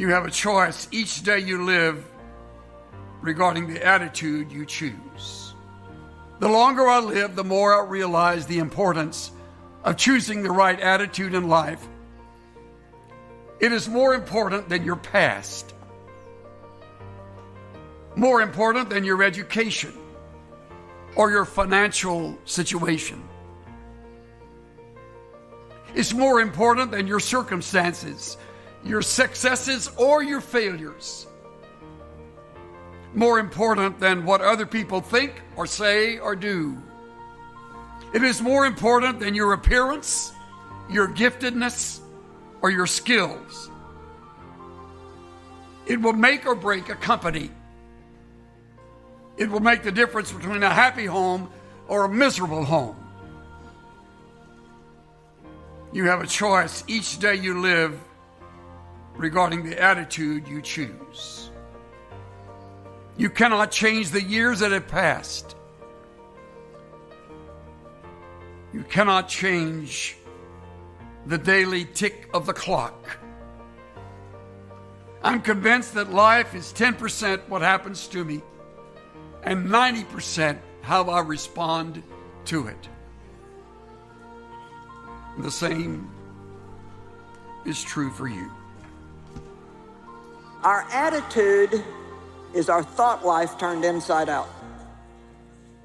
You have a choice each day you live regarding the attitude you choose. The longer I live, the more I realize the importance of choosing the right attitude in life. It is more important than your past, more important than your education or your financial situation. It's more important than your circumstances, your successes or your failures. More important than what other people think or say or do. It is more important than your appearance, your giftedness, or your skills. It will make or break a company. It will make the difference between a happy home or a miserable home. You have a choice each day you live regarding the attitude you choose. You cannot change the years that have passed. You cannot change the daily tick of the clock. I'm convinced that life is 10% what happens to me and 90% how I respond to it. The same is true for you. Our attitude is our thought life turned inside out.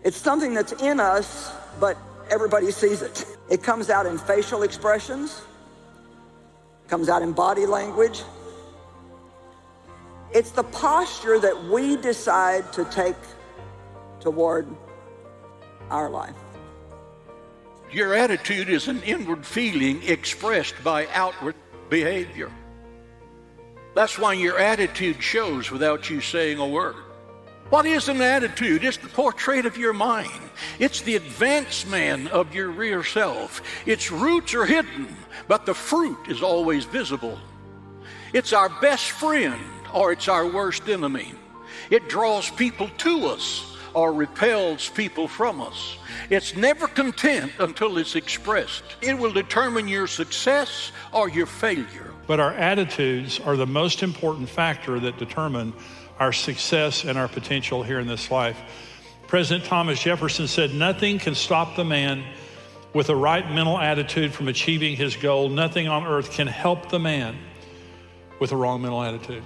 It's something that's in us, but everybody sees it. It comes out in facial expressions, comes out in body language. It's the posture that we decide to take toward our life. Your attitude is an inward feeling expressed by outward behavior. That's why your attitude shows without you saying a word. What is an attitude? It's the portrait of your mind. It's the advancement of your real self. Its roots are hidden, but the fruit is always visible. It's our best friend or it's our worst enemy. It draws people to us or repels people from us. It's never content until it's expressed. It will determine your success or your failure. But our attitudes are the most important factor that determine our success and our potential here in this life. President Thomas Jefferson said, "Nothing can stop the man with the right mental attitude from achieving his goal. Nothing on earth can help the man with a wrong mental attitude."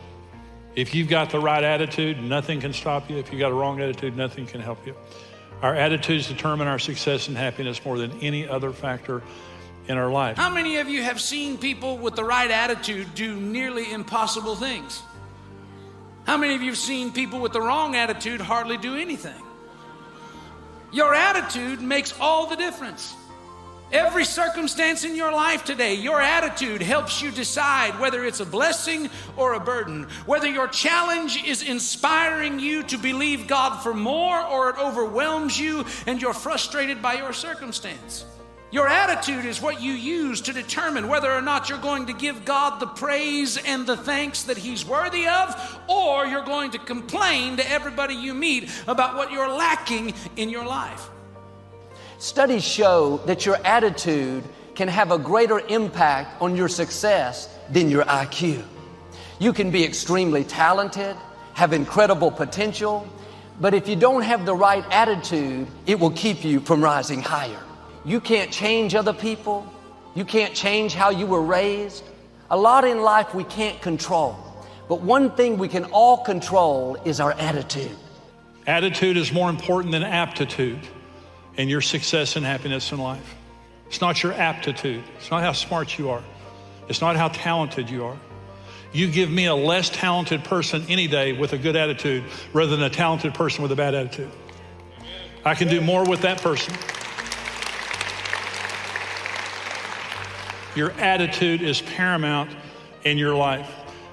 If you've got the right attitude, nothing can stop you. If you've got a wrong attitude, nothing can help you. Our attitudes determine our success and happiness more than any other factor in our life. How many of you have seen people with the right attitude do nearly impossible things? How many of you have seen people with the wrong attitude hardly do anything? Your attitude makes all the difference. Every circumstance in your life today, your attitude helps you decide whether it's a blessing or a burden, whether your challenge is inspiring you to believe God for more or it overwhelms you and you're frustrated by your circumstance. Your attitude is what you use to determine whether or not you're going to give God the praise and the thanks that He's worthy of, or you're going to complain to everybody you meet about what you're lacking in your life. Studies show that your attitude can have a greater impact on your success than your IQ. You can be extremely talented, have incredible potential, but if you don't have the right attitude, it will keep you from rising higher. You can't change other people. You can't change how you were raised. A lot in life we can't control, but one thing we can all control is our attitude. Attitude is more important than aptitude in your success and happiness in life. It's not your aptitude. It's not how smart you are. It's not how talented you are. You give me a less talented person any day with a good attitude rather than a talented person with a bad attitude. I can do more with that person. Your attitude is paramount in your life.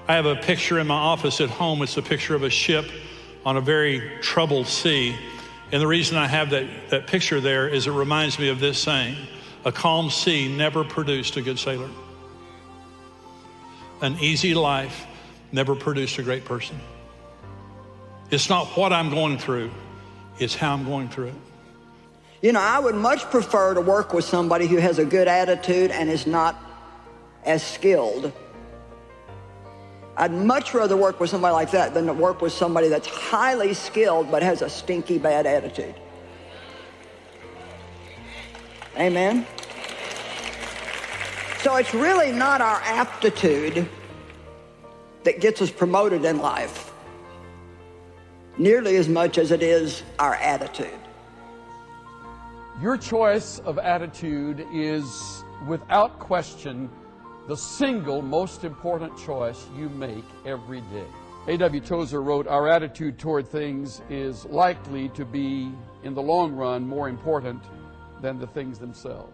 I have a picture in my office at home. It's a picture of a ship on a very troubled sea. And the reason I have that picture there is it reminds me of this saying: a calm sea never produced a good sailor. An easy life never produced a great person. It's not what I'm going through, it's how I'm going through it. You know, I would much prefer to work with somebody who has a good attitude and is not as skilled. I'd much rather work with somebody like that than to work with somebody that's highly skilled but has a stinky bad attitude. Amen? So it's really not our aptitude that gets us promoted in life, nearly as much as it is our attitude. Your choice of attitude is, without question, the single most important choice you make every day. A.W. Tozer wrote, "Our attitude toward things is likely to be, in the long run, more important than the things themselves."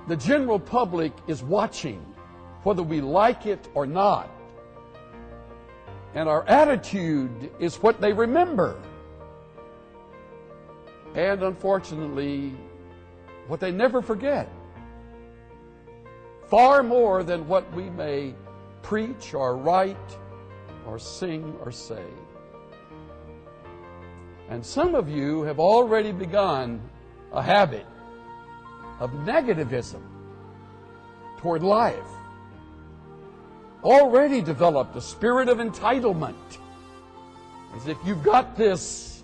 The general public is watching, whether we like it or not. And our attitude is what they remember. And unfortunately, what they never forget. Far more than what we may preach or write or sing or say. And some of you have already begun a habit of negativism toward life. Already developed a spirit of entitlement, as if you've got this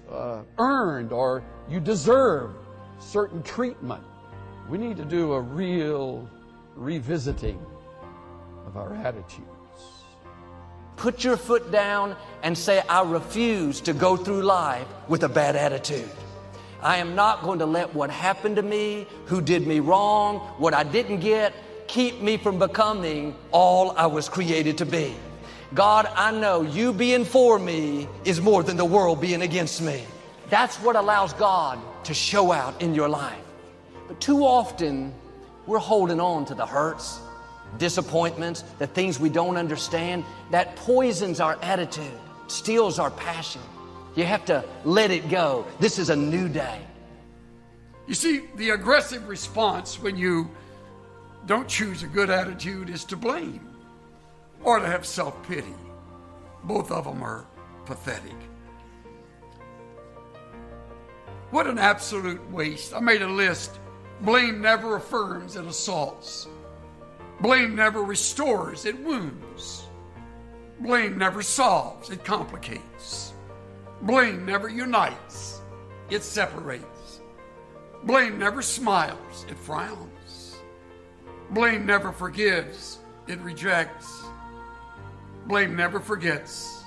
earned or you deserve certain treatment. We need to do a real revisiting of our attitudes. Put your foot down and say, I refuse to go through life with a bad attitude. I am not going to let what happened to me, who did me wrong, what I didn't get, keep me from becoming all I was created to be. God, I know you being for me is more than the world being against me. That's what allows God to show out in your life. But too often, we're holding on to the hurts, disappointments, the things we don't understand. That poisons our attitude, steals our passion. You have to let it go. This is a new day. You see, the aggressive response when you don't choose a good attitude is to blame or to have self-pity. Both of them are pathetic. What an absolute waste. I made a list. Blame never affirms, it assaults. Blame never restores, it wounds. Blame never solves, it complicates. Blame never unites, it separates. Blame never smiles, it frowns. Blame never forgives, it rejects. Blame never forgets,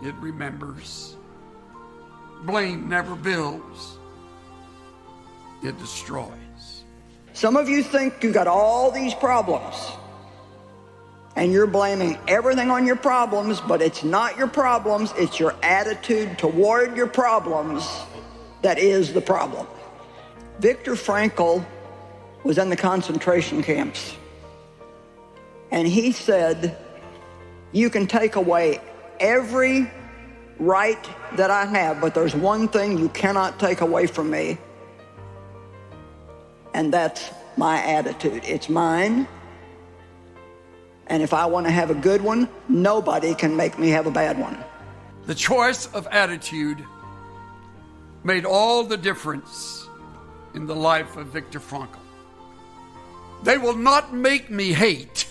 it remembers. Blame never builds, it destroys. Some of you think you got all these problems and you're blaming everything on your problems, but it's not your problems, it's your attitude toward your problems that is the problem. Viktor Frankl was in the concentration camps, and he said, you can take away every right that I have, but there's one thing you cannot take away from me, and that's my attitude. It's mine. And if I want to have a good one, nobody can make me have a bad one. The choice of attitude made all the difference in the life of Viktor Frankl. They will not make me hate.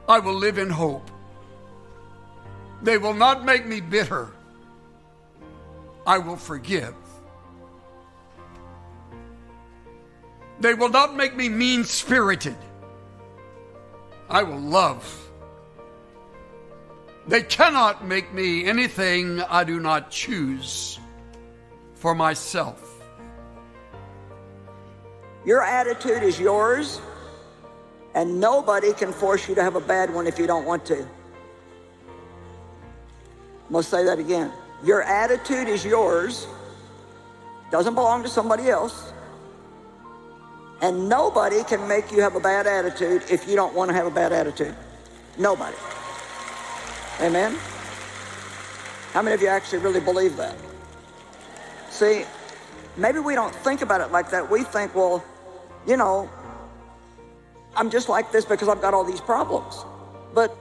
I will live in hope. They will not make me bitter. I will forgive. They will not make me mean-spirited. I will love. They cannot make me anything I do not choose for myself. Your attitude is yours, and nobody can force you to have a bad one if you don't want to. I'm going to say that again. Your attitude is yours, doesn't belong to somebody else, and nobody can make you have a bad attitude if you don't want to have a bad attitude. Nobody. Amen? How many of you actually really believe that? See, maybe we don't think about it like that. We think, well, you know, I'm just like this because I've got all these problems. But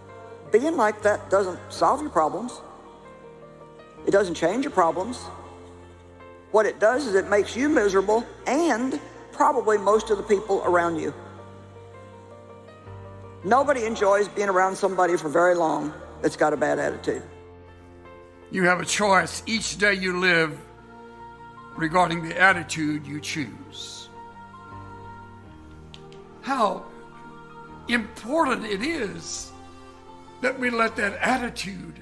being like that doesn't solve your problems. It doesn't change your problems. What it does is it makes you miserable and probably most of the people around you. Nobody enjoys being around somebody for very long that's got a bad attitude. You have a choice each day you live regarding the attitude you choose. How important it is that we let that attitude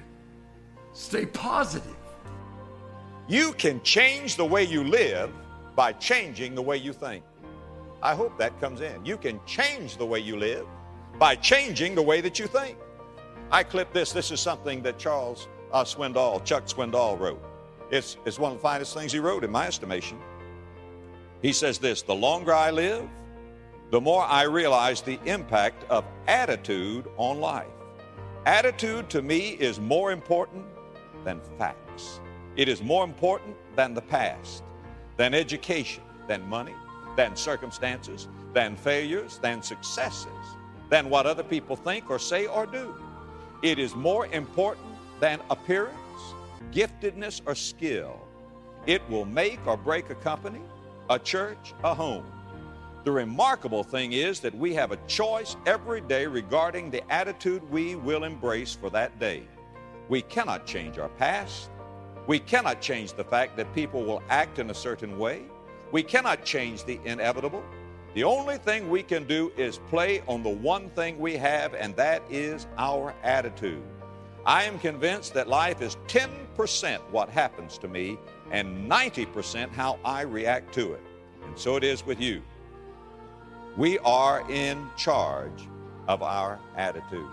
stay positive. You can change the way you live by changing the way you think. I hope that comes in. You can change the way you live by changing the way that you think. I clipped this. This is something that Chuck Swindoll wrote. It's one of the finest things he wrote in my estimation. He says this: the longer I live, the more I realize the impact of attitude on life. Attitude to me is more important than facts. It is more important than the past, than education, than money, than circumstances, than failures, than successes, than what other people think or say or do. It is more important than appearance, giftedness, or skill. It will make or break a company, a church, a home. The remarkable thing is that we have a choice every day regarding the attitude we will embrace for that day. We cannot change our past. We cannot change the fact that people will act in a certain way. We cannot change the inevitable. The only thing we can do is play on the one thing we have, and that is our attitude. I am convinced that life is 10% what happens to me and 90% how I react to it. And so it is with you. We are in charge of our attitudes.